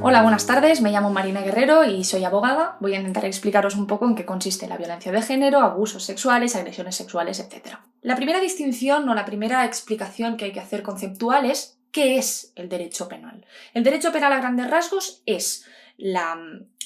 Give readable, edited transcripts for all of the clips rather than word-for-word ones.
Hola, buenas tardes, me llamo Marina Guerrero y soy abogada. Voy a intentar explicaros un poco en qué consiste la violencia de género, abusos sexuales, agresiones sexuales, etc. La primera distinción o la primera explicación que hay que hacer conceptual es ¿qué es el derecho penal? El derecho penal a grandes rasgos es la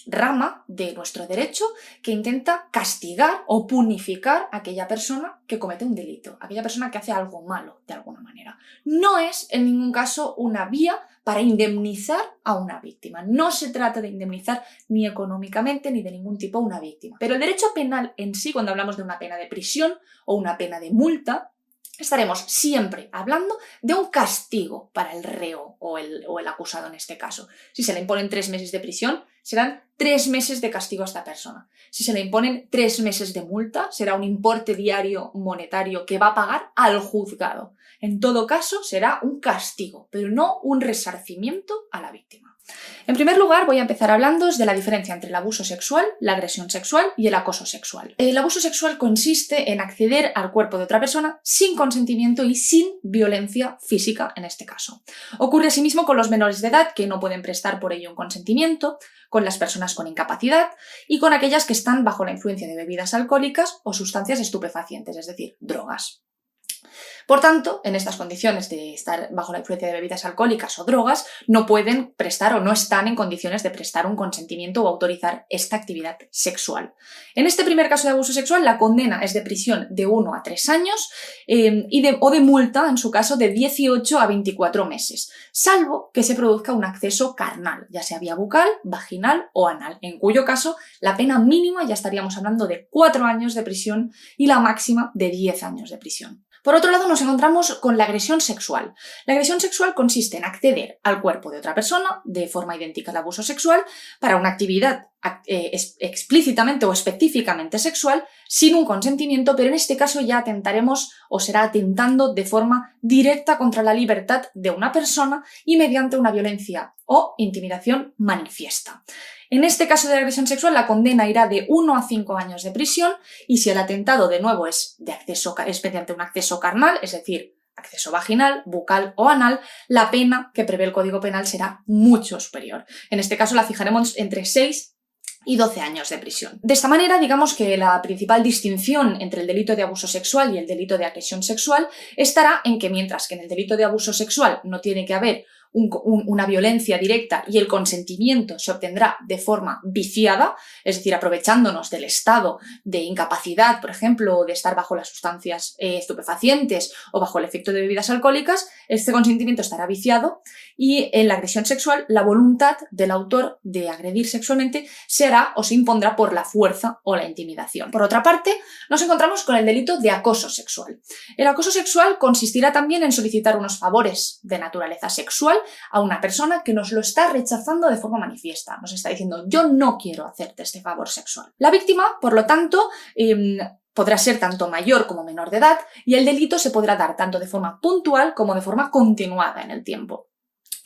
rama de nuestro derecho que intenta castigar o punificar a aquella persona que comete un delito, aquella persona que hace algo malo de alguna manera. No es en ningún caso una vía para indemnizar a una víctima. No se trata de indemnizar ni económicamente ni de ningún tipo a una víctima. Pero el derecho penal en sí, cuando hablamos de una pena de prisión o una pena de multa, estaremos siempre hablando de un castigo para el reo o el acusado en este caso. Si se le imponen 3 meses de prisión, serán 3 meses de castigo a esta persona. Si se le imponen 3 meses de multa, será un importe diario monetario que va a pagar al juzgado. En todo caso, será un castigo, pero no un resarcimiento a la víctima. En primer lugar, voy a empezar hablándoos de la diferencia entre el abuso sexual, la agresión sexual y el acoso sexual. El abuso sexual consiste en acceder al cuerpo de otra persona sin consentimiento y sin violencia física en este caso. Ocurre asimismo con los menores de edad que no pueden prestar por ello un consentimiento, con las personas con incapacidad y con aquellas que están bajo la influencia de bebidas alcohólicas o sustancias estupefacientes, es decir, drogas. Por tanto, en estas condiciones de estar bajo la influencia de bebidas alcohólicas o drogas, no pueden prestar o no están en condiciones de prestar un consentimiento o autorizar esta actividad sexual. En este primer caso de abuso sexual, la condena es de prisión de 1 a 3 años o de multa, en su caso, de 18 a 24 meses, salvo que se produzca un acceso carnal, ya sea vía bucal, vaginal o anal, en cuyo caso la pena mínima ya estaríamos hablando de 4 años de prisión y la máxima de 10 años de prisión. Por otro lado, nos encontramos con la agresión sexual. La agresión sexual consiste en acceder al cuerpo de otra persona de forma idéntica al abuso sexual para una actividad explícitamente o específicamente sexual sin un consentimiento, pero en este caso ya atentaremos o será atentando de forma directa contra la libertad de una persona y mediante una violencia o intimidación manifiesta. En este caso de agresión sexual, la condena irá de 1 a 5 años de prisión y si el atentado de nuevo es mediante un acceso carnal, es decir, acceso vaginal, bucal o anal, la pena que prevé el Código Penal será mucho superior. En este caso la fijaremos entre 6 y 12 años de prisión. De esta manera, digamos que la principal distinción entre el delito de abuso sexual y el delito de agresión sexual estará en que mientras que en el delito de abuso sexual no tiene que haber una violencia directa y el consentimiento se obtendrá de forma viciada, es decir, aprovechándonos del estado de incapacidad, por ejemplo, o de estar bajo las sustancias estupefacientes o bajo el efecto de bebidas alcohólicas, este consentimiento estará viciado y en la agresión sexual la voluntad del autor de agredir sexualmente se hará o se impondrá por la fuerza o la intimidación. Por otra parte, nos encontramos con el delito de acoso sexual. El acoso sexual consistirá también en solicitar unos favores de naturaleza sexual a una persona que nos lo está rechazando de forma manifiesta. Nos está diciendo, yo no quiero hacerte este favor sexual. La víctima, por lo tanto, podrá ser tanto mayor como menor de edad y el delito se podrá dar tanto de forma puntual como de forma continuada en el tiempo.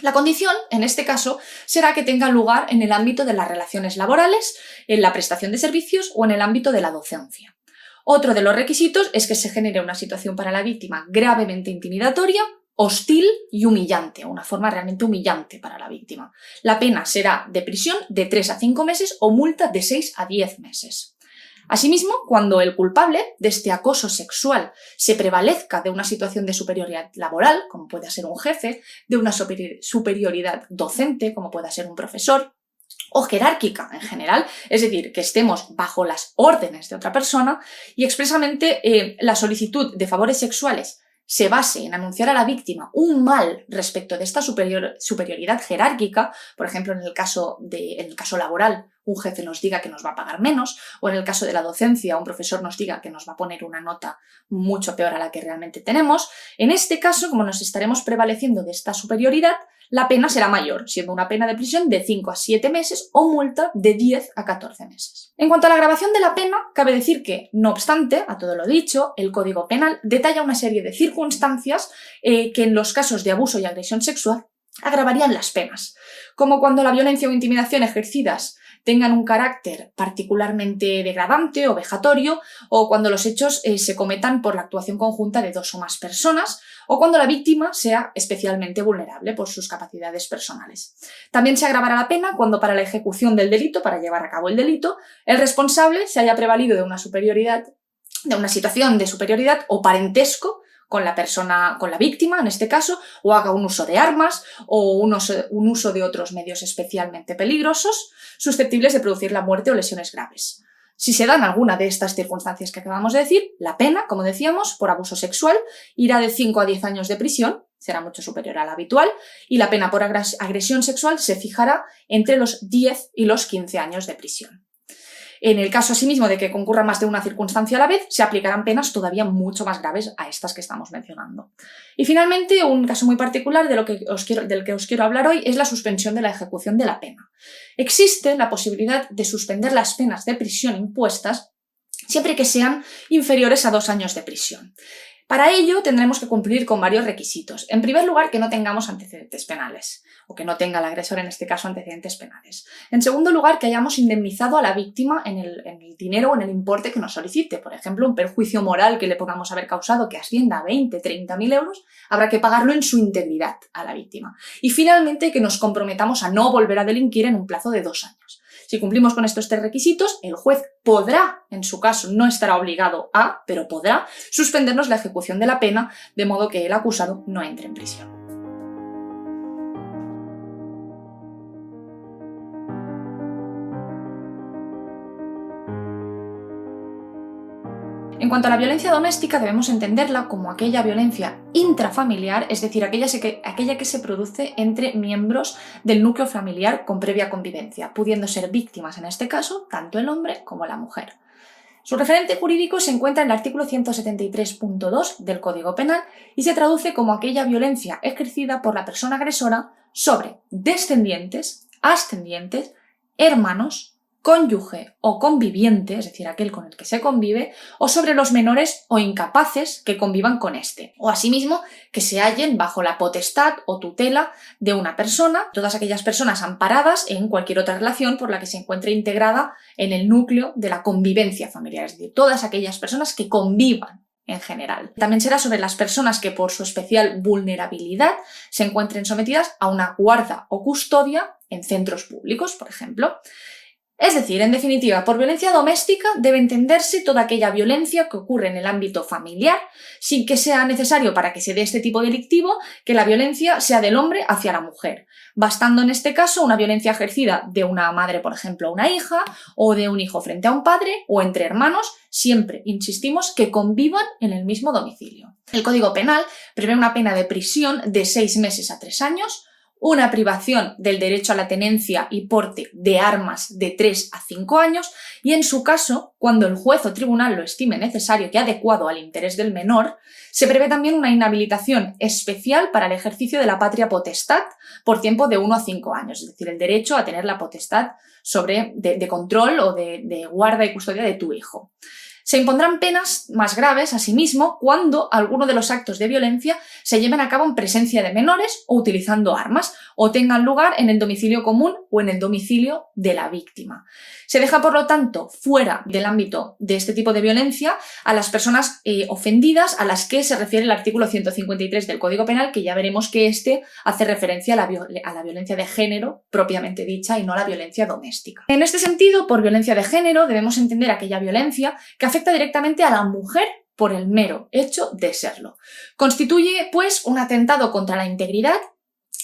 La condición, en este caso, será que tenga lugar en el ámbito de las relaciones laborales, en la prestación de servicios o en el ámbito de la docencia. Otro de los requisitos es que se genere una situación para la víctima gravemente intimidatoria, hostil y humillante, una forma realmente humillante para la víctima. La pena será de prisión de 3 a 5 meses o multa de 6 a 10 meses. Asimismo, cuando el culpable de este acoso sexual se prevalezca de una situación de superioridad laboral, como puede ser un jefe, de una superioridad docente, como pueda ser un profesor, o jerárquica en general, es decir, que estemos bajo las órdenes de otra persona y expresamente la solicitud de favores sexuales se base en anunciar a la víctima un mal respecto de esta superioridad jerárquica, por ejemplo, en el caso laboral, un jefe nos diga que nos va a pagar menos, o en el caso de la docencia, un profesor nos diga que nos va a poner una nota mucho peor a la que realmente tenemos, en este caso, como nos estaremos prevaleciendo de esta superioridad, la pena será mayor, siendo una pena de prisión de 5 a 7 meses o multa de 10 a 14 meses. En cuanto a la agravación de la pena, cabe decir que, no obstante, a todo lo dicho, el Código Penal detalla una serie de circunstancias que en los casos de abuso y agresión sexual agravarían las penas, como cuando la violencia o intimidación ejercidas tengan un carácter particularmente degradante o vejatorio, o cuando los hechos se cometan por la actuación conjunta de dos o más personas, o cuando la víctima sea especialmente vulnerable por sus capacidades personales. También se agravará la pena cuando para la ejecución del delito, para llevar a cabo el delito, el responsable se haya prevalido de una situación de superioridad o parentesco con la persona, con la víctima en este caso, o haga un uso de armas o un uso de otros medios especialmente peligrosos, susceptibles de producir la muerte o lesiones graves. Si se dan alguna de estas circunstancias que acabamos de decir, la pena, como decíamos, por abuso sexual irá de 5 a 10 años de prisión, será mucho superior a la habitual, y la pena por agresión sexual se fijará entre los 10 y los 15 años de prisión. En el caso asimismo de que concurra más de una circunstancia a la vez, se aplicarán penas todavía mucho más graves a estas que estamos mencionando. Y finalmente, un caso muy particular del que os quiero hablar hoy es la suspensión de la ejecución de la pena. Existe la posibilidad de suspender las penas de prisión impuestas siempre que sean inferiores a 2 años de prisión. Para ello tendremos que cumplir con varios requisitos. En primer lugar, que no tengamos antecedentes penales, o que no tenga el agresor en este caso antecedentes penales. En segundo lugar, que hayamos indemnizado a la víctima en el dinero o en el importe que nos solicite. Por ejemplo, un perjuicio moral que le podamos haber causado que ascienda a 20, 30.000 euros, habrá que pagarlo en su integridad a la víctima. Y finalmente, que nos comprometamos a no volver a delinquir en un plazo de 2 años. Si cumplimos con estos 3 requisitos, el juez podrá, en su caso no estará obligado a, pero podrá, suspendernos la ejecución de la pena, de modo que el acusado no entre en prisión. En cuanto a la violencia doméstica, debemos entenderla como aquella violencia intrafamiliar, es decir, aquella que se produce entre miembros del núcleo familiar con previa convivencia, pudiendo ser víctimas en este caso tanto el hombre como la mujer. Su referente jurídico se encuentra en el artículo 173.2 del Código Penal y se traduce como aquella violencia ejercida por la persona agresora sobre descendientes, ascendientes, hermanos, cónyuge o conviviente, es decir, aquel con el que se convive, o sobre los menores o incapaces que convivan con éste, o asimismo que se hallen bajo la potestad o tutela de una persona, todas aquellas personas amparadas en cualquier otra relación por la que se encuentre integrada en el núcleo de la convivencia familiar, es decir, todas aquellas personas que convivan en general. También será sobre las personas que por su especial vulnerabilidad se encuentren sometidas a una guarda o custodia en centros públicos, por ejemplo. Es decir, en definitiva, por violencia doméstica debe entenderse toda aquella violencia que ocurre en el ámbito familiar, sin que sea necesario para que se dé este tipo delictivo que la violencia sea del hombre hacia la mujer, bastando en este caso una violencia ejercida de una madre, por ejemplo, a una hija, o de un hijo frente a un padre, o entre hermanos, siempre, insistimos, que convivan en el mismo domicilio. El Código Penal prevé una pena de prisión de 6 meses a 3 años, una privación del derecho a la tenencia y porte de armas de 3 a 5 años y, en su caso, cuando el juez o tribunal lo estime necesario y adecuado al interés del menor, se prevé también una inhabilitación especial para el ejercicio de la patria potestad por tiempo de 1 a 5 años, es decir, el derecho a tener la potestad de control o de guarda y custodia de tu hijo. Se impondrán penas más graves, asimismo, cuando alguno de los actos de violencia se lleven a cabo en presencia de menores o utilizando armas, o tengan lugar en el domicilio común o en el domicilio de la víctima. Se deja, por lo tanto, fuera del ámbito de este tipo de violencia a las personas ofendidas a las que se refiere el artículo 153 del Código Penal, que ya veremos que este hace referencia a la violencia de género propiamente dicha y no a la violencia doméstica. En este sentido, por violencia de género debemos entender aquella violencia que afecta directamente a la mujer por el mero hecho de serlo. Constituye, pues, un atentado contra la integridad,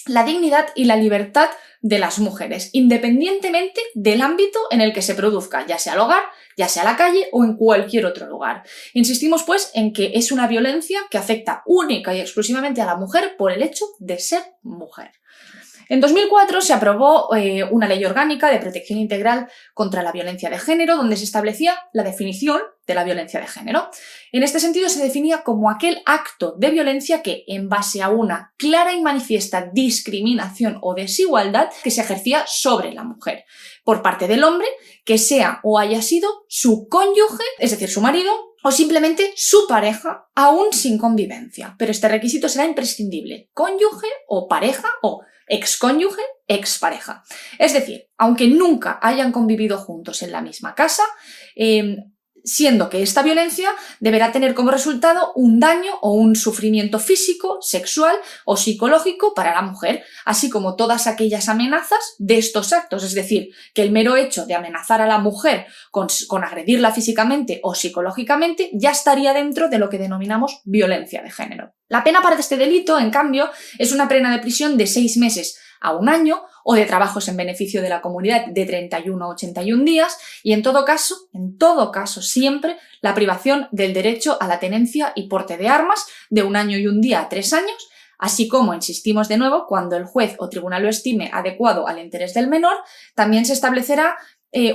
la dignidad y la libertad de las mujeres, independientemente del ámbito en el que se produzca, ya sea el hogar, ya sea la calle o en cualquier otro lugar. Insistimos, pues, en que es una violencia que afecta única y exclusivamente a la mujer por el hecho de ser mujer. En 2004 se aprobó una ley orgánica de protección integral contra la violencia de género, donde se establecía la definición de la violencia de género. En este sentido se definía como aquel acto de violencia que, en base a una clara y manifiesta discriminación o desigualdad que se ejercía sobre la mujer, por parte del hombre, que sea o haya sido su cónyuge, es decir, su marido, o simplemente su pareja, aún sin convivencia. Pero este requisito será imprescindible: cónyuge o pareja o excónyuge, expareja. Es decir, aunque nunca hayan convivido juntos en la misma casa, siendo que esta violencia deberá tener como resultado un daño o un sufrimiento físico, sexual o psicológico para la mujer, así como todas aquellas amenazas de estos actos. Es decir, que el mero hecho de amenazar a la mujer con agredirla físicamente o psicológicamente ya estaría dentro de lo que denominamos violencia de género. La pena para este delito, en cambio, es una pena de prisión de 6 meses a 1 año o de trabajos en beneficio de la comunidad de 31 a 81 días y en todo caso, siempre la privación del derecho a la tenencia y porte de armas de 1 año y 1 día a 3 años, así como, insistimos de nuevo, cuando el juez o tribunal lo estime adecuado al interés del menor, también se establecerá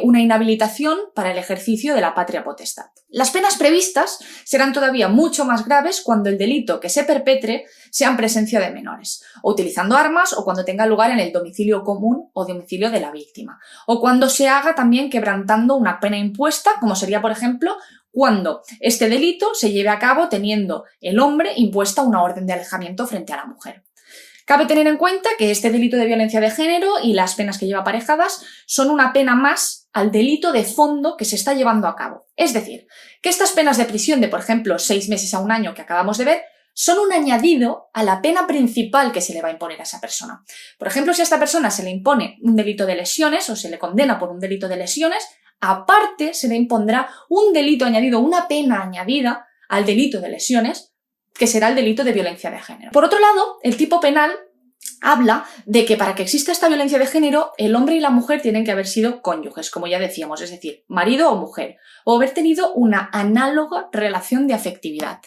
una inhabilitación para el ejercicio de la patria potestad. Las penas previstas serán todavía mucho más graves cuando el delito que se perpetre sea en presencia de menores, o utilizando armas, o cuando tenga lugar en el domicilio común o domicilio de la víctima, o cuando se haga también quebrantando una pena impuesta, como sería, por ejemplo, cuando este delito se lleve a cabo teniendo el hombre impuesta una orden de alejamiento frente a la mujer. Cabe tener en cuenta que este delito de violencia de género y las penas que lleva aparejadas son una pena más al delito de fondo que se está llevando a cabo. Es decir, que estas penas de prisión de, por ejemplo, 6 meses a 1 año que acabamos de ver, son un añadido a la pena principal que se le va a imponer a esa persona. Por ejemplo, si a esta persona se le impone un delito de lesiones o se le condena por un delito de lesiones, aparte se le impondrá un delito añadido, una pena añadida al delito de lesiones, que será el delito de violencia de género. Por otro lado, el tipo penal habla de que para que exista esta violencia de género, el hombre y la mujer tienen que haber sido cónyuges, como ya decíamos, es decir, marido o mujer, o haber tenido una análoga relación de afectividad.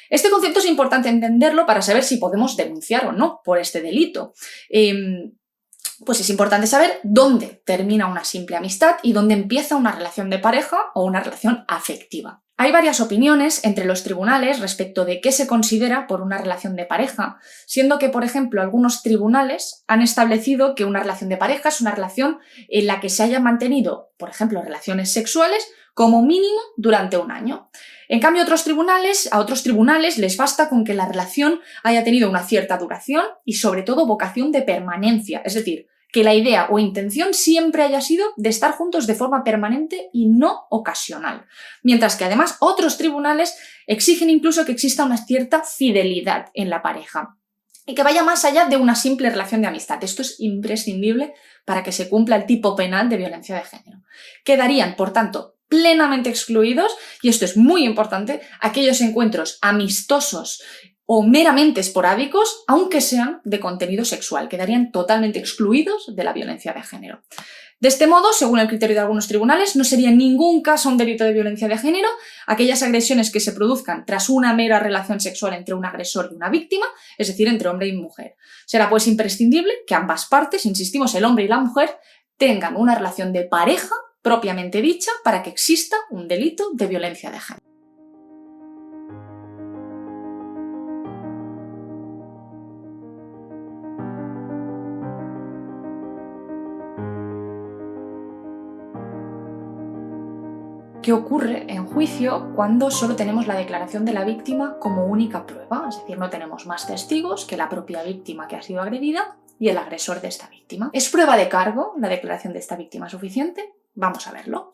Este concepto es importante entenderlo para saber si podemos denunciar o no por este delito. Pues es importante saber dónde termina una simple amistad y dónde empieza una relación de pareja o una relación afectiva. Hay varias opiniones entre los tribunales respecto de qué se considera por una relación de pareja, siendo que, por ejemplo, algunos tribunales han establecido que una relación de pareja es una relación en la que se hayan mantenido, por ejemplo, relaciones sexuales como mínimo durante 1 año. En cambio, a otros tribunales les basta con que la relación haya tenido una cierta duración y, sobre todo, vocación de permanencia, es decir, que la idea o intención siempre haya sido de estar juntos de forma permanente y no ocasional. Mientras que además otros tribunales exigen incluso que exista una cierta fidelidad en la pareja y que vaya más allá de una simple relación de amistad. Esto es imprescindible para que se cumpla el tipo penal de violencia de género. Quedarían, por tanto, plenamente excluidos, y esto es muy importante, aquellos encuentros amistosos o meramente esporádicos, aunque sean de contenido sexual, quedarían totalmente excluidos de la violencia de género. De este modo, según el criterio de algunos tribunales, no sería en ningún caso un delito de violencia de género aquellas agresiones que se produzcan tras una mera relación sexual entre un agresor y una víctima, es decir, entre hombre y mujer. Será pues imprescindible que ambas partes, insistimos, el hombre y la mujer, tengan una relación de pareja propiamente dicha para que exista un delito de violencia de género. ¿Qué ocurre en juicio cuando solo tenemos la declaración de la víctima como única prueba? Es decir, no tenemos más testigos que la propia víctima que ha sido agredida y el agresor de esta víctima. ¿Es prueba de cargo la declaración de esta víctima suficiente? Vamos a verlo.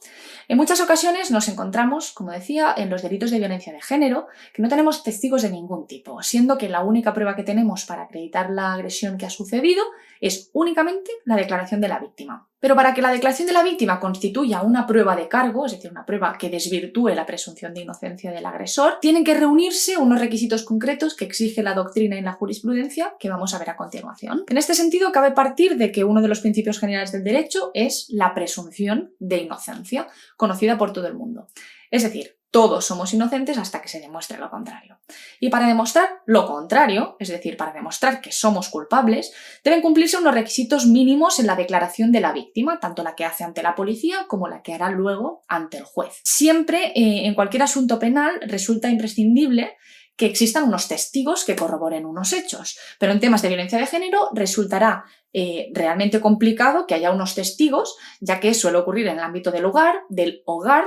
En muchas ocasiones nos encontramos, como decía, en los delitos de violencia de género, que no tenemos testigos de ningún tipo, siendo que la única prueba que tenemos para acreditar la agresión que ha sucedido es únicamente la declaración de la víctima. Pero para que la declaración de la víctima constituya una prueba de cargo, es decir, una prueba que desvirtúe la presunción de inocencia del agresor, tienen que reunirse unos requisitos concretos que exige la doctrina y la jurisprudencia que vamos a ver a continuación. En este sentido, cabe partir de que uno de los principios generales del derecho es la presunción de inocencia, conocida por todo el mundo. Es decir, todos somos inocentes hasta que se demuestre lo contrario. Y para demostrar lo contrario, es decir, para demostrar que somos culpables, deben cumplirse unos requisitos mínimos en la declaración de la víctima, tanto la que hace ante la policía como la que hará luego ante el juez. Siempre, en cualquier asunto penal, resulta imprescindible que existan unos testigos que corroboren unos hechos, pero en temas de violencia de género resultará realmente complicado que haya unos testigos, ya que suele ocurrir en el ámbito del hogar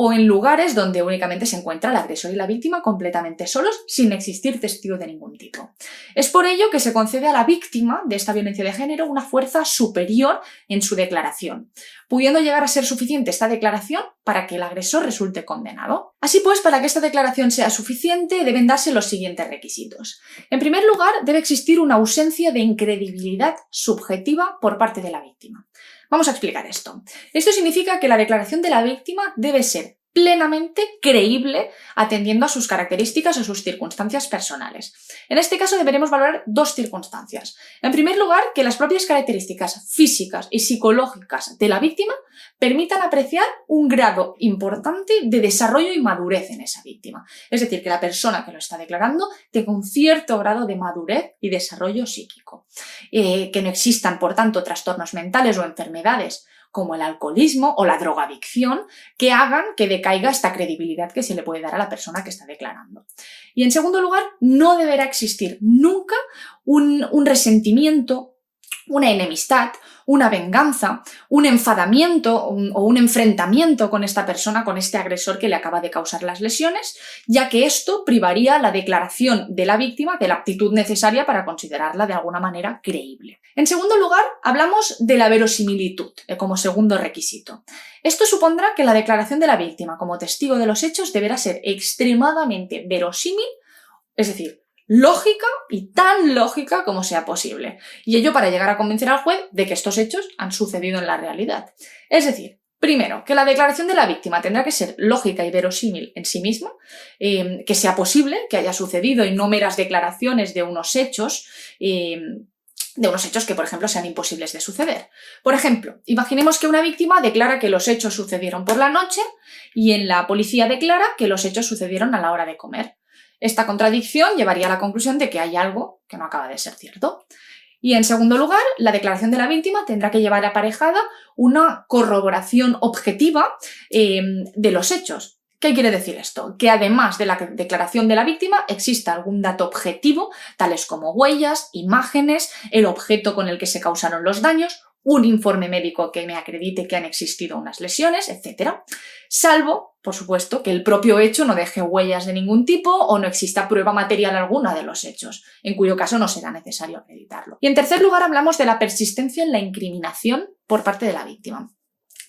o en lugares donde únicamente se encuentra el agresor y la víctima completamente solos, sin existir testigo de ningún tipo. Es por ello que se concede a la víctima de esta violencia de género una fuerza superior en su declaración, pudiendo llegar a ser suficiente esta declaración para que el agresor resulte condenado. Así pues, para que esta declaración sea suficiente, deben darse los siguientes requisitos. En primer lugar, debe existir una ausencia de incredibilidad subjetiva por parte de la víctima. Vamos a explicar esto. Esto significa que la declaración de la víctima debe ser plenamente creíble atendiendo a sus características o sus circunstancias personales. En este caso deberemos valorar dos circunstancias. En primer lugar, que las propias características físicas y psicológicas de la víctima permitan apreciar un grado importante de desarrollo y madurez en esa víctima. Es decir, que la persona que lo está declarando tenga un cierto grado de madurez y desarrollo psíquico. Que no existan, por tanto, trastornos mentales o enfermedades como el alcoholismo o la drogadicción, que hagan que decaiga esta credibilidad que se le puede dar a la persona que está declarando. Y en segundo lugar, no deberá existir nunca un resentimiento, una enemistad, una venganza, un enfadamiento o un enfrentamiento con esta persona, con este agresor que le acaba de causar las lesiones, ya que esto privaría la declaración de la víctima de la aptitud necesaria para considerarla de alguna manera creíble. En segundo lugar, hablamos de la verosimilitud como segundo requisito. Esto supondrá que la declaración de la víctima como testigo de los hechos deberá ser extremadamente verosímil, es decir, lógica y tan lógica como sea posible. Y ello para llegar a convencer al juez de que estos hechos han sucedido en la realidad. Es decir, primero, que la declaración de la víctima tendrá que ser lógica y verosímil en sí misma, que sea posible que haya sucedido y no meras declaraciones de unos hechos que, por ejemplo, sean imposibles de suceder. Por ejemplo, imaginemos que una víctima declara que los hechos sucedieron por la noche y en la policía declara que los hechos sucedieron a la hora de comer. Esta contradicción llevaría a la conclusión de que hay algo que no acaba de ser cierto. Y en segundo lugar, la declaración de la víctima tendrá que llevar aparejada una corroboración objetiva de los hechos. ¿Qué quiere decir esto? Que además de la declaración de la víctima exista algún dato objetivo, tales como huellas, imágenes, el objeto con el que se causaron los daños, un informe médico que me acredite que han existido unas lesiones, etc. Salvo, por supuesto, que el propio hecho no deje huellas de ningún tipo o no exista prueba material alguna de los hechos, en cuyo caso no será necesario acreditarlo. Y en tercer lugar, hablamos de la persistencia en la incriminación por parte de la víctima.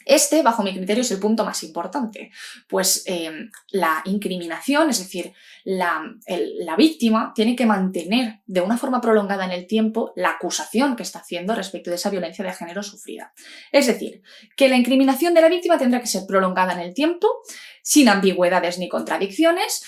Este, bajo mi criterio, es el punto más importante, pues la incriminación, es decir, la víctima tiene que mantener de una forma prolongada en el tiempo la acusación que está haciendo respecto de esa violencia de género sufrida. Es decir, que la incriminación de la víctima tendrá que ser prolongada en el tiempo, sin ambigüedades ni contradicciones,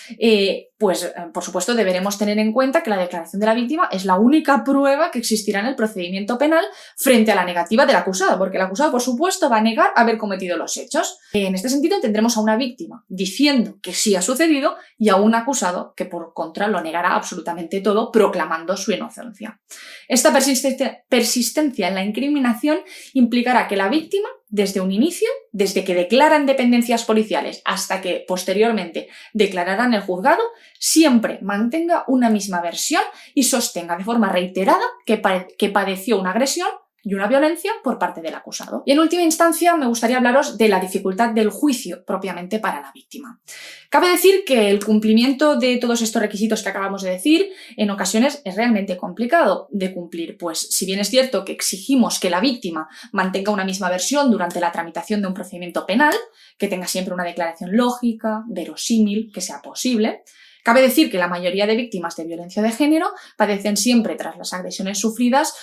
por supuesto deberemos tener en cuenta que la declaración de la víctima es la única prueba que existirá en el procedimiento penal frente a la negativa del acusado, porque el acusado, por supuesto, va a negar haber cometido los hechos. En este sentido, tendremos a una víctima diciendo que sí ha sucedido y a un acusado que, por contra, lo negará absolutamente todo, proclamando su inocencia. Esta persistencia en la incriminación implicará que la víctima, desde un inicio, desde que declaran dependencias policiales hasta que posteriormente declarará en el juzgado, siempre mantenga una misma versión y sostenga de forma reiterada que padeció una agresión y una violencia por parte del acusado. Y en última instancia me gustaría hablaros de la dificultad del juicio propiamente para la víctima. Cabe decir que el cumplimiento de todos estos requisitos que acabamos de decir en ocasiones es realmente complicado de cumplir, pues si bien es cierto que exigimos que la víctima mantenga una misma versión durante la tramitación de un procedimiento penal, que tenga siempre una declaración lógica, verosímil, que sea posible, cabe decir que la mayoría de víctimas de violencia de género padecen siempre, tras las agresiones sufridas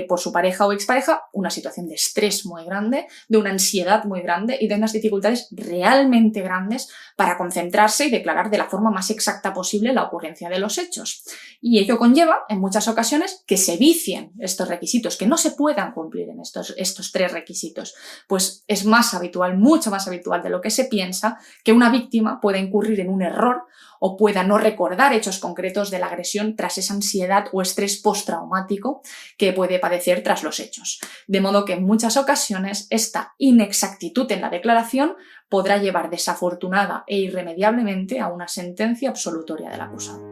por su pareja o expareja, una situación de estrés muy grande, de una ansiedad muy grande y de unas dificultades realmente grandes para concentrarse y declarar de la forma más exacta posible la ocurrencia de los hechos. Y ello conlleva, en muchas ocasiones, que se vicien estos requisitos, que no se puedan cumplir en estos tres requisitos. Pues es más habitual, mucho más habitual de lo que se piensa, que una víctima pueda incurrir en un error o pueda no recordar hechos concretos de la agresión tras esa ansiedad o estrés postraumático que puede padecer tras los hechos. De modo que en muchas ocasiones esta inexactitud en la declaración podrá llevar desafortunada e irremediablemente a una sentencia absolutoria del acusado.